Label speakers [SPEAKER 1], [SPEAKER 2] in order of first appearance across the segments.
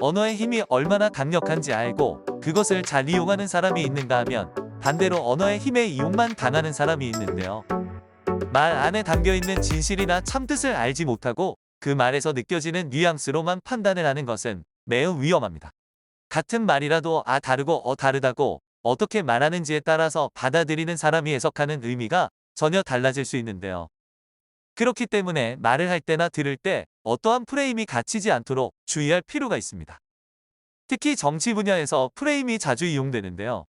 [SPEAKER 1] 언어의 힘이 얼마나 강력한지 알고 그것을 잘 이용하는 사람이 있는가 하면 반대로 언어의 힘에 이용만 당하는 사람이 있는데요. 말 안에 담겨있는 진실이나 참뜻을 알지 못하고 그 말에서 느껴지는 뉘앙스로만 판단을 하는 것은 매우 위험합니다. 같은 말이라도 다르고 다르다고 어떻게 말하는지에 따라서 받아들이는 사람이 해석하는 의미가 전혀 달라질 수 있는데요. 그렇기 때문에 말을 할 때나 들을 때 어떠한 프레임이 갇히지 않도록 주의할 필요가 있습니다. 특히 정치 분야에서 프레임이 자주 이용되는데요.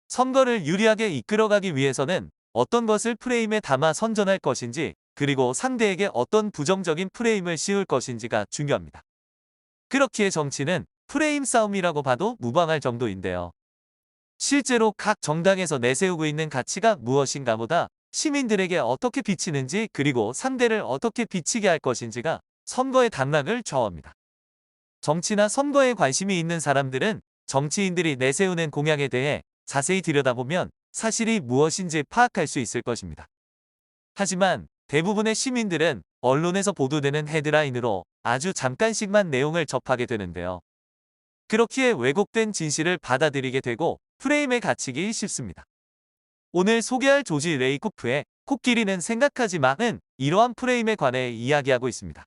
[SPEAKER 1] 선거를 유리하게 이끌어가기 위해서는 어떤 것을 프레임에 담아 선전할 것인지, 그리고 상대에게 어떤 부정적인 프레임을 씌울 것인지가 중요합니다. 그렇기에 정치는 프레임 싸움이라고 봐도 무방할 정도인데요. 실제로 각 정당에서 내세우고 있는 가치가 무엇인가 보다 시민들에게 어떻게 비치는지, 그리고 상대를 어떻게 비치게 할 것인지가 선거의 당락을 좌우합니다. 정치나 선거에 관심이 있는 사람들은 정치인들이 내세우는 공약에 대해 자세히 들여다보면 사실이 무엇인지 파악할 수 있을 것입니다. 하지만 대부분의 시민들은 언론에서 보도되는 헤드라인으로 아주 잠깐씩만 내용을 접하게 되는데요. 그렇기에 왜곡된 진실을 받아들이게 되고 프레임에 갇히기 쉽습니다. 오늘 소개할 조지 레이코프의 코끼리는 생각하지 마는 이러한 프레임에 관해 이야기하고 있습니다.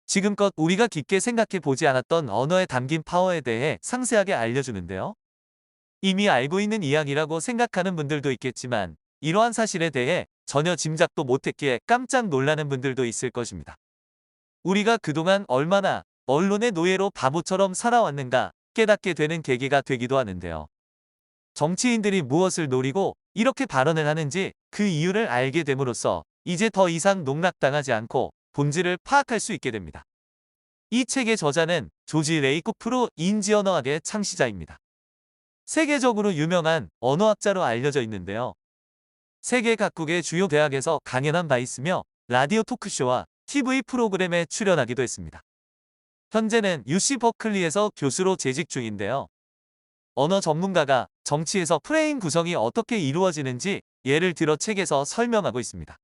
[SPEAKER 1] 지금껏 우리가 깊게 생각해 보지 않았던 언어에 담긴 파워에 대해 상세하게 알려주는데요. 이미 알고 있는 이야기라고 생각하는 분들도 있겠지만 이러한 사실에 대해 전혀 짐작도 못했기에 깜짝 놀라는 분들도 있을 것입니다. 우리가 그동안 얼마나 언론의 노예로 바보처럼 살아왔는가 깨닫게 되는 계기가 되기도 하는데요. 정치인들이 무엇을 노리고 이렇게 발언을 하는지 그 이유를 알게 됨으로써 이제 더 이상 농락당하지 않고 본질을 파악할 수 있게 됩니다. 이 책의 저자는 조지 레이코프로 인지언어학의 창시자입니다. 세계적으로 유명한 언어학자로 알려져 있는데요. 세계 각국의 주요 대학에서 강연한 바 있으며 라디오 토크쇼와 TV 프로그램에 출연하기도 했습니다. 현재는 UC 버클리에서 교수로 재직 중인데요. 언어 전문가가 정치에서 프레임 구성이 어떻게 이루어지는지 예를 들어 책에서 설명하고 있습니다.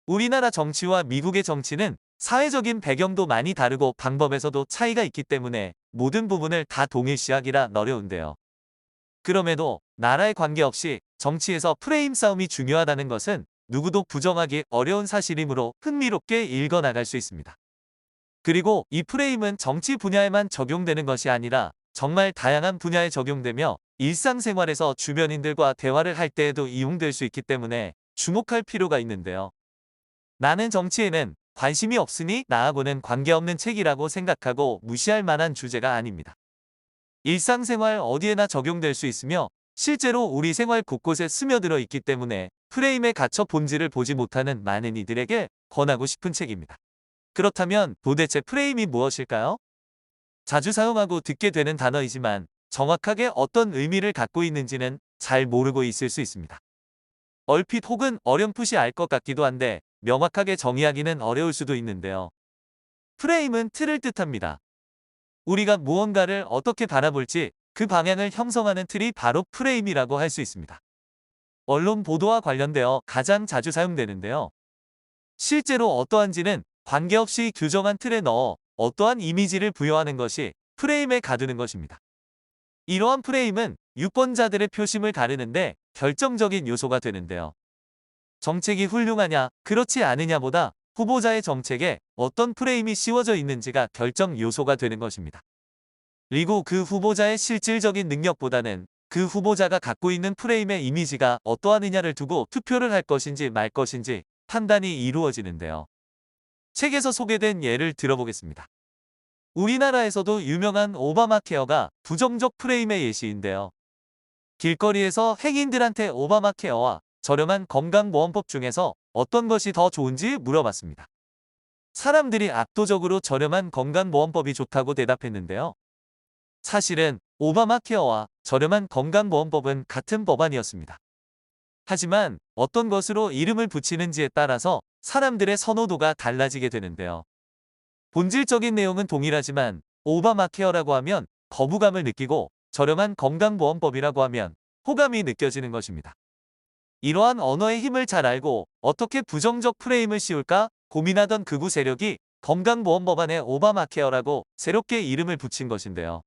[SPEAKER 1] 우리나라 정치와 미국의 정치는 사회적인 배경도 많이 다르고 방법에서도 차이가 있기 때문에 모든 부분을 다 동일시하기라 어려운데요. 그럼에도 나라에 관계없이 정치에서 프레임 싸움이 중요하다는 것은 누구도 부정하기 어려운 사실이므로 흥미롭게 읽어나갈 수 있습니다. 그리고 이 프레임은 정치 분야에만 적용되는 것이 아니라 정말 다양한 분야에 적용되며 일상생활에서 주변인들과 대화를 할 때에도 이용될 수 있기 때문에 주목할 필요가 있는데요. 나는 정치에는 관심이 없으니 나하고는 관계없는 책이라고 생각하고 무시할 만한 주제가 아닙니다. 일상생활 어디에나 적용될 수 있으며 실제로 우리 생활 곳곳에 스며들어 있기 때문에 프레임에 갇혀 본질을 보지 못하는 많은 이들에게 권하고 싶은 책입니다. 그렇다면 도대체 프레임이 무엇일까요? 자주 사용하고 듣게 되는 단어이지만 정확하게 어떤 의미를 갖고 있는지는 잘 모르고 있을 수 있습니다. 얼핏 혹은 어렴풋이 알 것 같기도 한데 명확하게 정의하기는 어려울 수도 있는데요. 프레임은 틀을 뜻합니다. 우리가 무언가를 어떻게 바라볼지 그 방향을 형성하는 틀이 바로 프레임이라고 할 수 있습니다. 언론 보도와 관련되어 가장 자주 사용되는데요. 실제로 어떠한지는 관계없이 규정한 틀에 넣어 어떠한 이미지를 부여하는 것이 프레임에 가두는 것입니다. 이러한 프레임은 유권자들의 표심을 가르는데 결정적인 요소가 되는데요. 정책이 훌륭하냐, 그렇지 않으냐보다 후보자의 정책에 어떤 프레임이 씌워져 있는지가 결정 요소가 되는 것입니다. 그리고 그 후보자의 실질적인 능력보다는 그 후보자가 갖고 있는 프레임의 이미지가 어떠하느냐를 두고 투표를 할 것인지 말 것인지 판단이 이루어지는데요. 책에서 소개된 예를 들어보겠습니다. 우리나라에서도 유명한 오바마 케어가 부정적 프레임의 예시인데요. 길거리에서 행인들한테 오바마 케어와 저렴한 건강보험법 중에서 어떤 것이 더 좋은지 물어봤습니다. 사람들이 압도적으로 저렴한 건강보험법이 좋다고 대답했는데요. 사실은 오바마 케어와 저렴한 건강보험법은 같은 법안이었습니다. 하지만 어떤 것으로 이름을 붙이는지에 따라서 사람들의 선호도가 달라지게 되는데요. 본질적인 내용은 동일하지만 오바마 케어라고 하면 거부감을 느끼고 저렴한 건강보험법이라고 하면 호감이 느껴지는 것입니다. 이러한 언어의 힘을 잘 알고 어떻게 부정적 프레임을 씌울까 고민하던 극우 세력이 건강보험법안에 오바마케어라고 새롭게 이름을 붙인 것인데요.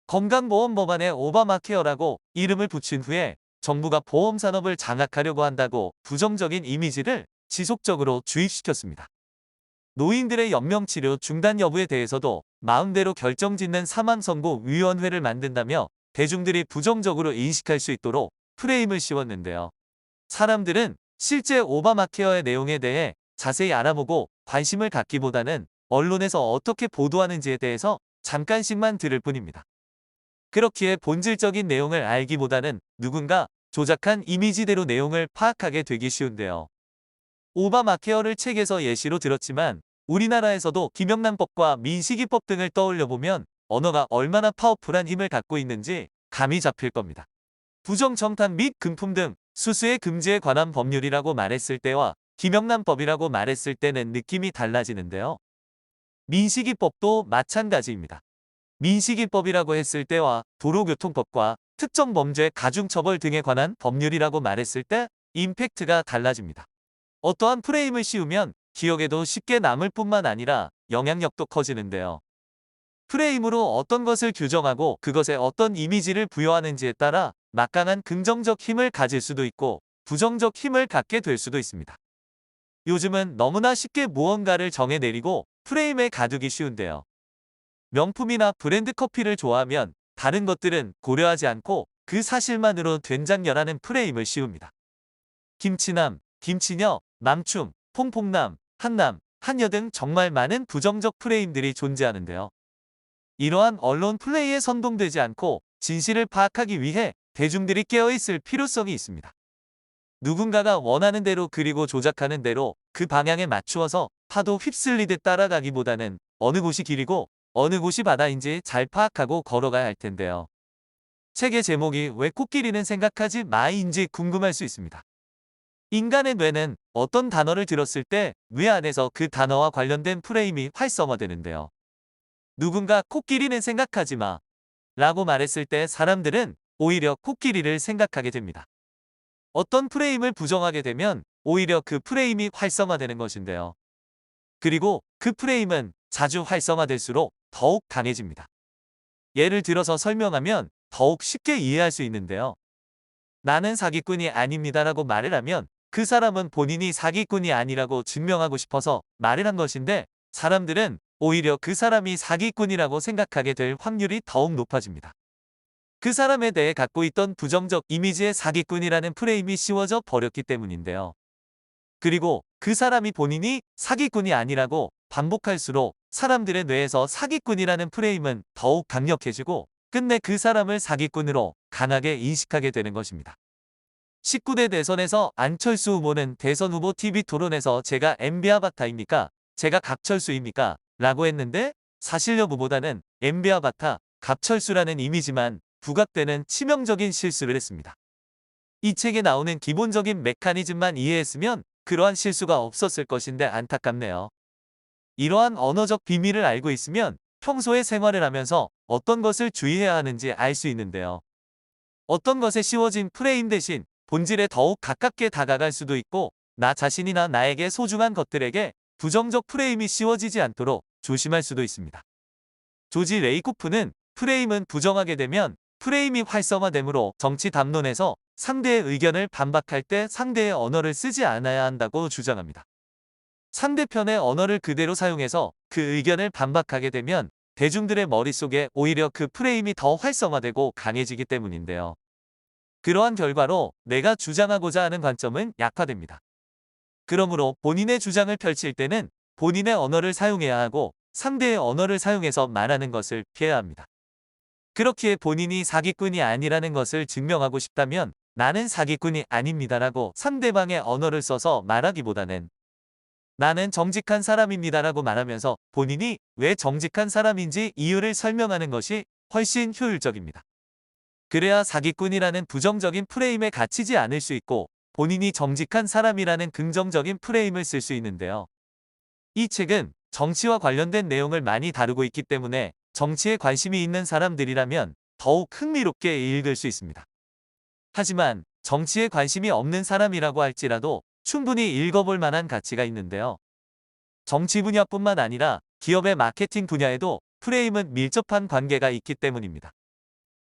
[SPEAKER 1] 건강보험법안에 오바마케어라고 이름을 붙인 후에 정부가 보험산업을 장악하려고 한다고 부정적인 이미지를 지속적으로 주입시켰습니다. 노인들의 연명치료 중단 여부에 대해서도 마음대로 결정짓는 사망선고위원회를 만든다며 대중들이 부정적으로 인식할 수 있도록 프레임을 씌웠는데요. 사람들은 실제 오바마케어의 내용에 대해 자세히 알아보고 관심을 갖기보다는 언론에서 어떻게 보도하는지에 대해서 잠깐씩만 들을 뿐입니다. 그렇기에 본질적인 내용을 알기보다는 누군가 조작한 이미지대로 내용을 파악하게 되기 쉬운데요. 오바마케어를 책에서 예시로 들었지만 우리나라에서도 김영란법과 민식이법 등을 떠올려보면 언어가 얼마나 파워풀한 힘을 갖고 있는지 감이 잡힐 겁니다. 부정청탁 및 금품 등 수수의 금지에 관한 법률이라고 말했을 때와 김영란법이라고 말했을 때는 느낌이 달라지는데요. 민식이법도 마찬가지입니다. 민식이법이라고 했을 때와 도로교통법과 특정범죄 가중처벌 등에 관한 법률이라고 말했을 때 임팩트가 달라집니다. 어떠한 프레임을 씌우면 기억에도 쉽게 남을 뿐만 아니라 영향력도 커지는데요. 프레임으로 어떤 것을 규정하고 그것에 어떤 이미지를 부여하는지에 따라 막강한 긍정적 힘을 가질 수도 있고 부정적 힘을 갖게 될 수도 있습니다. 요즘은 너무나 쉽게 무언가를 정해내리고 프레임에 가두기 쉬운데요. 명품이나 브랜드 커피를 좋아하면 다른 것들은 고려하지 않고 그 사실만으로 된장녀라는 프레임을 씌웁니다. 김치남, 김치녀, 남충, 퐁퐁남, 한남, 한여 등 정말 많은 부정적 프레임들이 존재하는데요. 이러한 언론 플레이에 선동되지 않고 진실을 파악하기 위해 대중들이 깨어있을 필요성이 있습니다. 누군가가 원하는 대로 그리고 조작하는 대로 그 방향에 맞추어서 파도 휩쓸리듯 따라가기보다는 어느 곳이 길이고 어느 곳이 바다인지 잘 파악하고 걸어가야 할 텐데요. 책의 제목이 왜 코끼리는 생각하지 마인지 궁금할 수 있습니다. 인간의 뇌는 어떤 단어를 들었을 때 뇌 안에서 그 단어와 관련된 프레임이 활성화되는데요. 누군가 코끼리는 생각하지 마 라고 말했을 때 사람들은 오히려 코끼리를 생각하게 됩니다. 어떤 프레임을 부정하게 되면 오히려 그 프레임이 활성화되는 것인데요. 그리고 그 프레임은 자주 활성화될수록 더욱 강해집니다. 예를 들어서 설명하면 더욱 쉽게 이해할 수 있는데요. 나는 사기꾼이 아닙니다라고 말을 하면 그 사람은 본인이 사기꾼이 아니라고 증명하고 싶어서 말을 한 것인데 사람들은 오히려 그 사람이 사기꾼이라고 생각하게 될 확률이 더욱 높아집니다. 그 사람에 대해 갖고 있던 부정적 이미지의 사기꾼이라는 프레임이 씌워져 버렸기 때문인데요. 그리고 그 사람이 본인이 사기꾼이 아니라고 반복할수록 사람들의 뇌에서 사기꾼이라는 프레임은 더욱 강력해지고 끝내 그 사람을 사기꾼으로 강하게 인식하게 되는 것입니다. 19대 대선에서 안철수 후보는 대선 후보 TV 토론에서 제가 MB 아바타입니까? 제가 갑철수입니까? 라고 했는데 사실 여부보다는 MB 아바타, 갑철수라는 이미지만 부각되는 치명적인 실수를 했습니다. 이 책에 나오는 기본적인 메커니즘만 이해했으면 그러한 실수가 없었을 것인데 안타깝네요. 이러한 언어적 비밀을 알고 있으면 평소에 생활을 하면서 어떤 것을 주의해야 하는지 알 수 있는데요. 어떤 것에 씌워진 프레임 대신 본질에 더욱 가깝게 다가갈 수도 있고 나 자신이나 나에게 소중한 것들에게 부정적 프레임이 씌워지지 않도록 조심할 수도 있습니다. 조지 레이코프는 프레임은 부정하게 되면 프레임이 활성화되므로 정치 담론에서 상대의 의견을 반박할 때 상대의 언어를 쓰지 않아야 한다고 주장합니다. 상대편의 언어를 그대로 사용해서 그 의견을 반박하게 되면 대중들의 머릿속에 오히려 그 프레임이 더 활성화되고 강해지기 때문인데요. 그러한 결과로 내가 주장하고자 하는 관점은 약화됩니다. 그러므로 본인의 주장을 펼칠 때는 본인의 언어를 사용해야 하고 상대의 언어를 사용해서 말하는 것을 피해야 합니다. 그렇기에 본인이 사기꾼이 아니라는 것을 증명하고 싶다면 나는 사기꾼이 아닙니다라고 상대방의 언어를 써서 말하기보다는 나는 정직한 사람입니다라고 말하면서 본인이 왜 정직한 사람인지 이유를 설명하는 것이 훨씬 효율적입니다. 그래야 사기꾼이라는 부정적인 프레임에 갇히지 않을 수 있고 본인이 정직한 사람이라는 긍정적인 프레임을 쓸 수 있는데요. 이 책은 정치와 관련된 내용을 많이 다루고 있기 때문에 정치에 관심이 있는 사람들이라면 더욱 흥미롭게 읽을 수 있습니다. 하지만 정치에 관심이 없는 사람이라고 할지라도 충분히 읽어볼 만한 가치가 있는데요. 정치 분야뿐만 아니라 기업의 마케팅 분야에도 프레임은 밀접한 관계가 있기 때문입니다.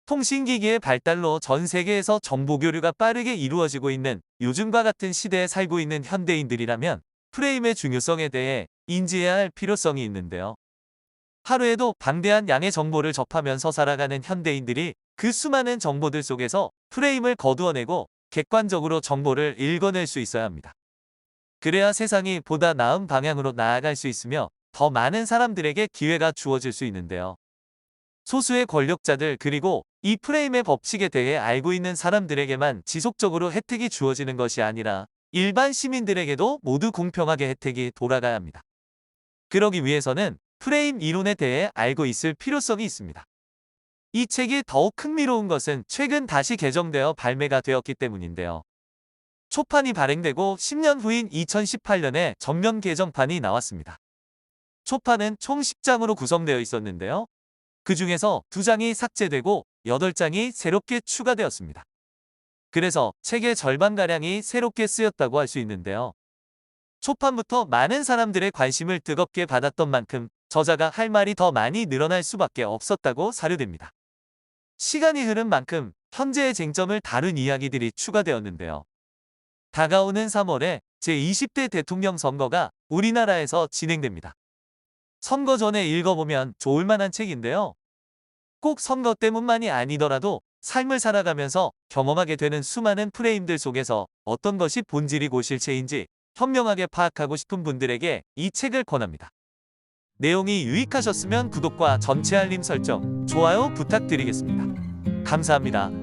[SPEAKER 1] 통신기기의 발달로 전 세계에서 정보 교류가 빠르게 이루어지고 있는 요즘과 같은 시대에 살고 있는 현대인들이라면 프레임의 중요성에 대해 인지해야 할 필요성이 있는데요. 하루에도 방대한 양의 정보를 접하면서 살아가는 현대인들이 그 수많은 정보들 속에서 프레임을 거두어내고 객관적으로 정보를 읽어낼 수 있어야 합니다. 그래야 세상이 보다 나은 방향으로 나아갈 수 있으며 더 많은 사람들에게 기회가 주어질 수 있는데요. 소수의 권력자들 그리고 이 프레임의 법칙에 대해 알고 있는 사람들에게만 지속적으로 혜택이 주어지는 것이 아니라 일반 시민들에게도 모두 공평하게 혜택이 돌아가야 합니다. 그러기 위해서는 프레임 이론에 대해 알고 있을 필요성이 있습니다. 이 책이 더욱 흥미로운 것은 최근 다시 개정되어 발매가 되었기 때문인데요. 초판이 발행되고 10년 후인 2018년에 전면 개정판이 나왔습니다. 초판은 총 10장으로 구성되어 있었는데요. 그 중에서 2장이 삭제되고 8장이 새롭게 추가되었습니다. 그래서 책의 절반가량이 새롭게 쓰였다고 할 수 있는데요. 초판부터 많은 사람들의 관심을 뜨겁게 받았던 만큼 저자가 할 말이 더 많이 늘어날 수밖에 없었다고 사료됩니다. 시간이 흐른 만큼 현재의 쟁점을 다룬 이야기들이 추가되었는데요. 다가오는 3월에 제20대 대통령 선거가 우리나라에서 진행됩니다. 선거 전에 읽어보면 좋을 만한 책인데요. 꼭 선거 때문만이 아니더라도 삶을 살아가면서 경험하게 되는 수많은 프레임들 속에서 어떤 것이 본질이고 실체인지 현명하게 파악하고 싶은 분들에게 이 책을 권합니다. 내용이 유익하셨으면 구독과 전체 알림 설정, 좋아요 부탁드리겠습니다. 감사합니다.